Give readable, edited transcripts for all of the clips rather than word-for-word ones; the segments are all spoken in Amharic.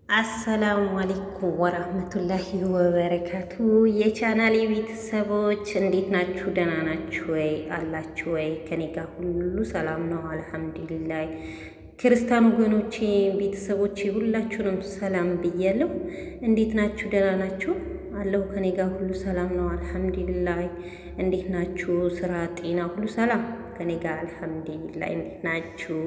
አሰላሙ አለይኩም ወራህመቱላሂ ወበረካቱ። የቻናሌ ቤተሰቦች እንዴት ናችሁ? ደህና ናችሁ ወይ? አላችሁ ወይ? ከኔ ጋር ሁሉ ሰላም ነው አልሐምዱሊላህ። ክርስቲያን ወገኖቼ ቤተሰቦቼ ሁላችሁንም ሰላም ብያለሁ። እንዴት ናችሁ? ደህና ናችሁ? አለሁ ከኔ ጋር ሁሉ ሰላም ነው አልሐምዱሊላህ። እንዴት ናችሁ? ስራ፣ ጤና ሁሉ ሰላም ከኔ ጋር አልሐምዱሊላህ። እንዴት ናችሁ?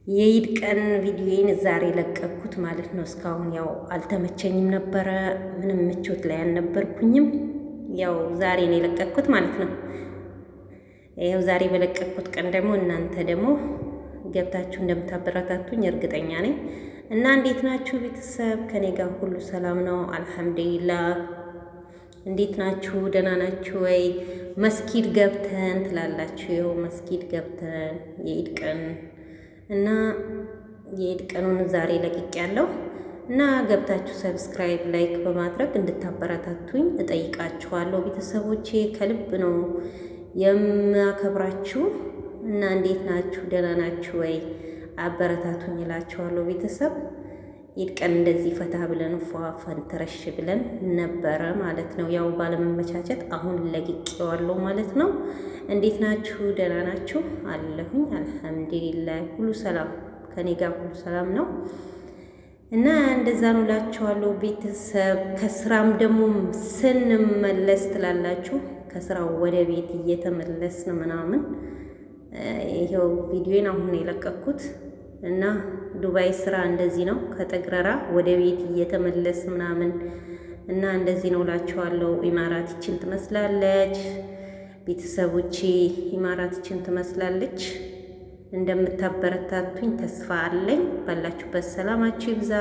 የኢድ ቀን ቪዲዮዬን ዛሬ ለቀኩት ማለት ነው። እስካሁን ያው አልተመቸኝም ነበረ፣ ምንም ምቾት ላይ አልነበርኩኝም። ያው ዛሬ ነው የለቀኩት ማለት ነው። ያው ዛሬ በለቀኩት ቀን ደግሞ እናንተ ደግሞ ገብታችሁ እንደምታበረታቱኝ እርግጠኛ ነኝ። እና እንዴት ናችሁ ቤተሰብ? ከኔ ጋር ሁሉ ሰላም ነው አልሐምዱሊላህ። እንዴት ናችሁ? ደህና ናችሁ ወይ? መስጊድ ገብተን ትላላችሁ። ይኸው መስጊድ ገብተን የኢድ ቀን እና የኢድ ቀኑን ዛሬ ለቅቄ ያለው እና ገብታችሁ ሰብስክራይብ ላይክ በማድረግ እንድታበረታቱኝ እጠይቃችኋለሁ። ቤተሰቦቼ ከልብ ነው የማከብራችሁ እና እንዴት ናችሁ? ደህና ናችሁ ወይ? አበረታቱኝ እላችኋለሁ። ቤተሰብ ኢድ ቀን እንደዚህ ፈታ ብለን ፏፈን ተረሽ ብለን ነበረ ማለት ነው። ያው ባለመመቻቸት አሁን ለቅቄዋለሁ ማለት ነው። እንዴት ናችሁ? ደህና ናችሁ? አለሁኝ አልሐምዱሊላህ። ሁሉ ሰላም ከኔ ጋር ሁሉ ሰላም ነው እና እንደዛ ነው እላችኋለሁ። ቤተሰብ ከስራም ደግሞ ስንመለስ ትላላችሁ። ከስራው ወደ ቤት እየተመለስን ምናምን ይሄው ቪዲዮን አሁን የለቀኩት እና ዱባይ ስራ እንደዚህ ነው። ከጠግረራ ወደ ቤት እየተመለስ ምናምን እና እንደዚህ ነው እላችኋለሁ። ኢማራትችን ትመስላለች ቤተሰቦቼ፣ ኢማራትችን ትመስላለች። እንደምታበረታቱኝ ተስፋ አለኝ። ባላችሁበት ሰላማችሁ ይብዛ።